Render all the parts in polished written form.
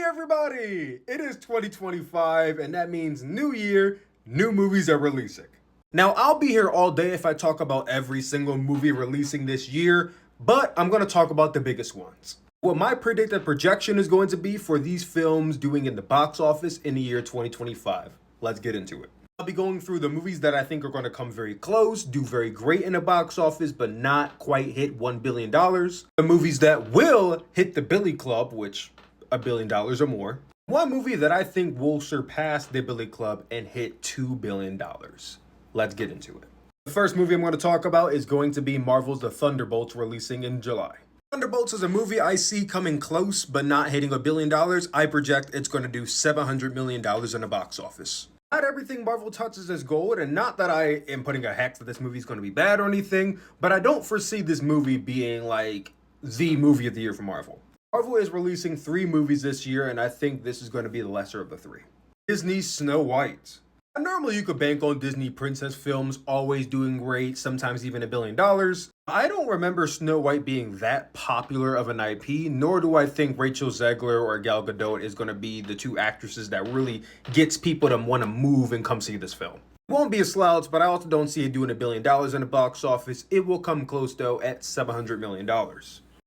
Hey everybody! It is 2025 and that means new year, new movies are releasing. Now I'll be here all day if I talk about every single movie releasing this year, but I'm going to talk about the biggest ones. What my predicted projection is going to be for these films doing in the box office in the year 2025. Let's get into it. I'll be going through the movies that I think are going to come very close, do very great in the box office, but not quite hit $1 billion. The movies that will hit the Billy Club, which $1 billion or more. One movie that I think will surpass the Billy Club and hit $2 billion. Let's get into it. The first movie I'm going to talk about is going to be Marvel's The Thunderbolts, releasing in July. Thunderbolts is a movie I see coming close but not hitting $1 billion. I project it's going to do $700 million in the box office. Not everything Marvel touches is gold, and not that I am putting a hex that this movie is going to be bad or anything, but I don't foresee this movie being like the movie of the year for Marvel. Marvel is releasing 3 movies this year, and I think this is going to be the lesser of the 3. Disney's Snow White. Normally you could bank on Disney princess films always doing great, sometimes even $1 billion. I don't remember Snow White being that popular of an IP, nor do I think Rachel Zegler or Gal Gadot is going to be the 2 actresses that really gets people to want to move and come see this film. It won't be a slouch, but I also don't see it doing $1 billion in the box office. It will come close though at $700 million.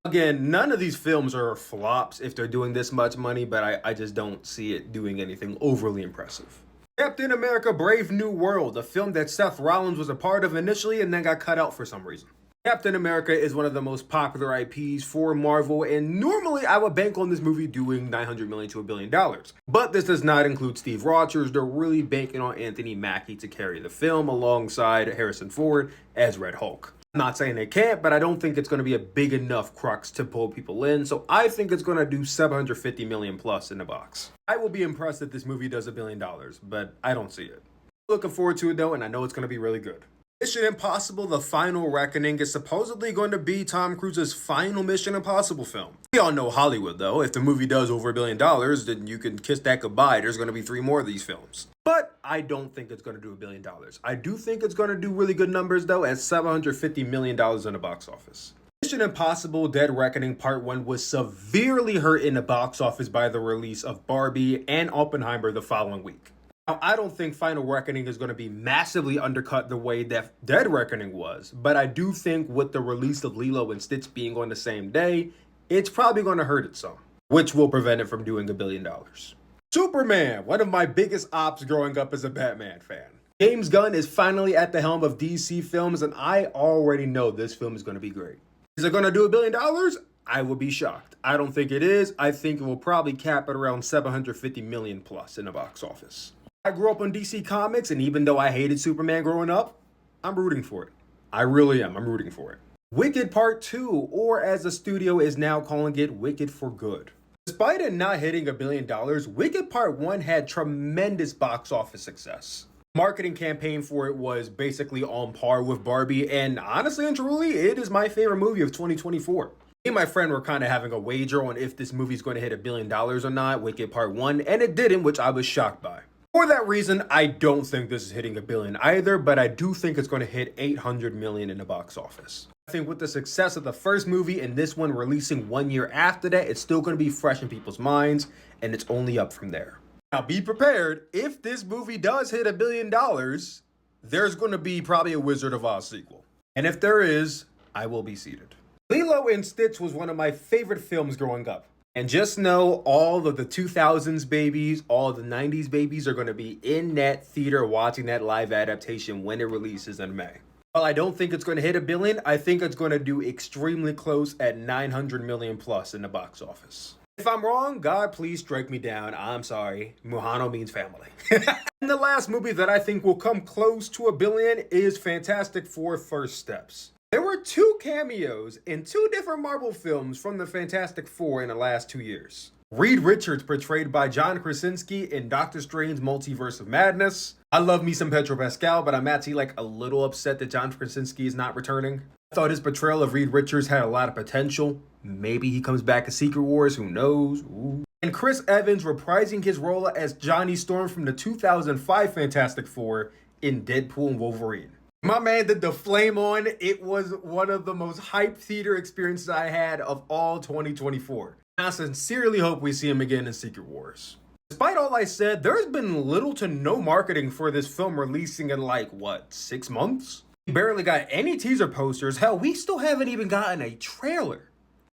Again, none of these films are flops if they're doing this much money, but I just don't see it doing anything overly impressive. Captain America Brave New World, a film that Seth Rollins was a part of initially and then got cut out for some reason. Captain America is one of the most popular IPs for Marvel, and normally I would bank on this movie doing $900 million to $1 billion. But this does not include Steve Rogers. They're really banking on Anthony Mackie to carry the film alongside Harrison Ford as Red Hulk. I'm not saying they can't, but I don't think it's going to be a big enough crux to pull people in, so I think it's going to do $750 million plus in the box. I will be impressed if this movie does $1 billion, but I don't see it. Looking forward to it though, and I know it's going to be really good. Mission Impossible: The Final Reckoning is supposedly going to be Tom Cruise's final Mission Impossible film. We all know Hollywood though. If the movie does over $1 billion, then you can kiss that goodbye. There's going to be 3 more of these films. But I don't think it's going to do $1 billion. I do think it's going to do really good numbers though at $750 million in the box office. Mission Impossible: Dead Reckoning Part 1 was severely hurt in the box office by the release of Barbie and Oppenheimer the following week. Now, I don't think Final Reckoning is going to be massively undercut the way that Dead Reckoning was, but I do think with the release of Lilo and Stitch being on the same day, it's probably going to hurt it some, which will prevent it from doing $1 billion. Superman, one of my biggest ops growing up as a Batman fan. James Gunn is finally at the helm of DC Films, and I already know this film is going to be great. Is it going to do $1 billion? I will be shocked. I don't think it is. I think it will probably cap at around $750 million plus in the box office. I grew up on DC Comics, and even though I hated Superman growing up, I'm rooting for it. I really am. I'm rooting for it. Wicked Part 2, or as the studio is now calling it, Wicked for Good. Despite it not hitting $1 billion, Wicked Part 1 had tremendous box office success. Marketing campaign for it was basically on par with Barbie, and honestly and truly, it is my favorite movie of 2024. Me and my friend were kind of having a wager on if this movie is going to hit $1 billion or not, Wicked Part 1, and it didn't, which I was shocked by. For that reason, I don't think this is hitting $1 billion either, but I do think it's going to hit $800 million in the box office. I think with the success of the first movie and this one releasing 1 year after that, it's still going to be fresh in people's minds, and it's only up from there. Now be prepared, if this movie does hit $1 billion, there's going to be probably a Wizard of Oz sequel. And if there is, I will be seated. Lilo and Stitch was one of my favorite films growing up. And just know all of the 2000s babies, all of the 90s babies are going to be in that theater watching that live adaptation when it releases in May. While I don't think it's going to hit $1 billion, I think it's going to do extremely close at $900 million plus in the box office. If I'm wrong, God, please strike me down. I'm sorry. Muhano means family. And the last movie that I think will come close to $1 billion is Fantastic Four: First Steps. There were 2 cameos in 2 different Marvel films from the Fantastic Four in the last 2 years. Reed Richards, portrayed by John Krasinski in Doctor Strange Multiverse of Madness. I love me some Pedro Pascal, but I'm actually like a little upset that John Krasinski is not returning. I thought his portrayal of Reed Richards had a lot of potential. Maybe he comes back in Secret Wars, who knows? Ooh. And Chris Evans reprising his role as Johnny Storm from the 2005 Fantastic Four in Deadpool and Wolverine. My man did the flame on. It was one of the most hyped theater experiences I had of all 2024. And I sincerely hope we see him again in Secret Wars. Despite all I said, there's been little to no marketing for this film releasing in like, what, 6 months? We barely got any teaser posters. Hell, we still haven't even gotten a trailer.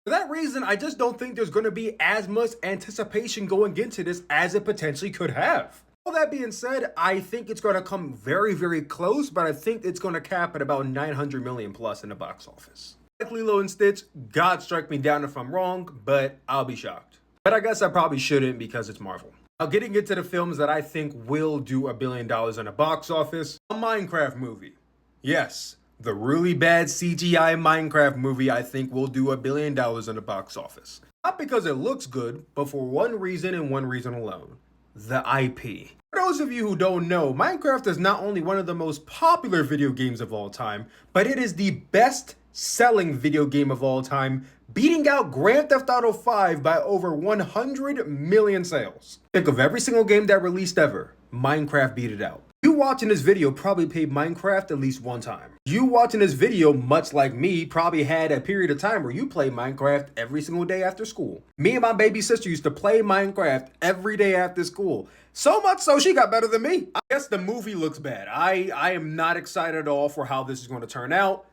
For that reason, I just don't think there's going to be as much anticipation going into this as it potentially could have. All that being said, I think it's going to come very, very close, but I think it's going to cap at about 900 million plus in the box office. Like Lilo and Stitch, God strike me down if I'm wrong, but I'll be shocked. But I guess I probably shouldn't because it's Marvel. Now, getting into the films that I think will do $1 billion in the box office, a Minecraft movie. Yes, the really bad CGI Minecraft movie I think will do $1 billion in the box office. Not because it looks good, but for one reason and one reason alone. The IP. For those of you who don't know, Minecraft is not only one of the most popular video games of all time, but it is the best selling video game of all time, beating out Grand Theft Auto 5 by over 100 million sales. Think of every single game that released ever, Minecraft beat it out. You watching this video probably played Minecraft at least one time. You watching this video, much like me, probably had a period of time where you played Minecraft every single day after school. Me and my baby sister used to play Minecraft every day after school. So much so she got better than me. I guess the movie looks bad. I am not excited at all for how this is going to turn out,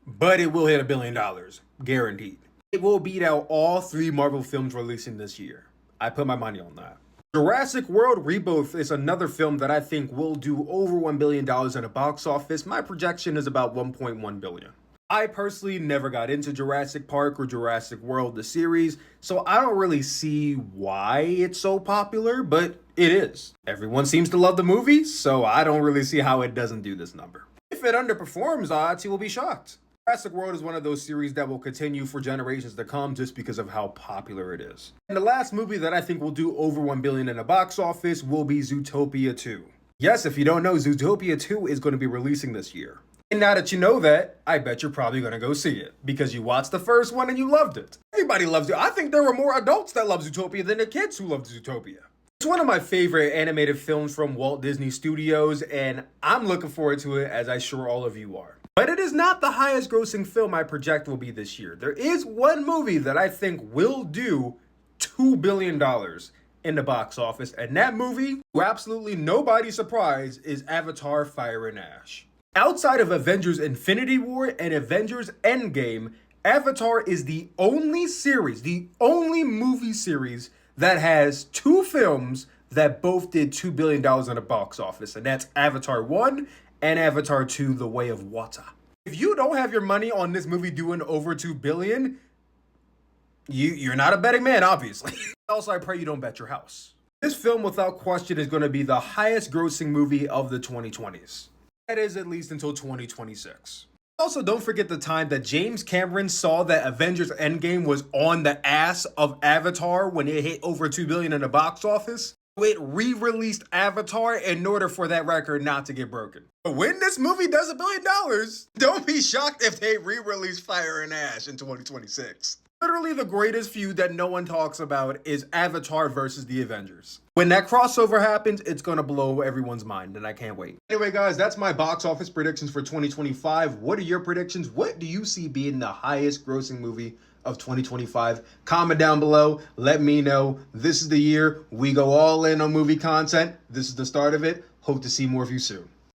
but it will hit $1 billion, guaranteed. It will beat out all 3 Marvel films releasing this year. I put my money on that. Jurassic World Rebirth is another film that I think will do over $1 billion in the box office. My projection is about 1.1 billion. I personally never got into Jurassic Park or Jurassic World, the series, so I don't really see why it's so popular, but it is. Everyone seems to love the movie, so I don't really see how it doesn't do this number. If it underperforms odds, you will be shocked. Jurassic World is one of those series that will continue for generations to come just because of how popular it is. And the last movie that I think will do over $1 billion in the box office will be Zootopia 2. Yes, if you don't know, Zootopia 2 is going to be releasing this year. And now that you know that, I bet you're probably going to go see it because you watched the first one and you loved it. Everybody loves it. I think there were more adults that love Zootopia than the kids who loved Zootopia. It's one of my favorite animated films from Walt Disney Studios, and I'm looking forward to it, as I'm sure all of you are. But it is not the highest grossing film I project will be this year. There is one movie that I think will do $2 billion in the box office, and that movie, to absolutely nobody's surprise, is Avatar: Fire and Ash. Outside of Avengers Infinity War and Avengers Endgame, Avatar is the only movie series that has 2 films that both did $2 billion in the box office, and that's Avatar 1 and Avatar 2, The Way of Water. If you don't have your money on this movie doing over $2 billion, you're not a betting man, obviously. Also, I pray you don't bet your house. This film, without question, is going to be the highest grossing movie of the 2020s. That is at least until 2026. Also, don't forget the time that James Cameron saw that Avengers Endgame was on the ass of Avatar when it hit over $2 billion in the box office. It re-released Avatar in order for that record not to get broken. But when this movie does $1 billion, don't be shocked if they re-release Fire and Ash in 2026. Literally the greatest feud that no one talks about is Avatar versus the Avengers. When that crossover happens, it's gonna blow everyone's mind, and I can't wait. Anyway, guys, that's my box office predictions for 2025. What are your predictions? What do you see being the highest grossing movie of 2025? Comment down below. Let me know. This is the year we go all in on movie content. This is the start of it. Hope to see more of you soon.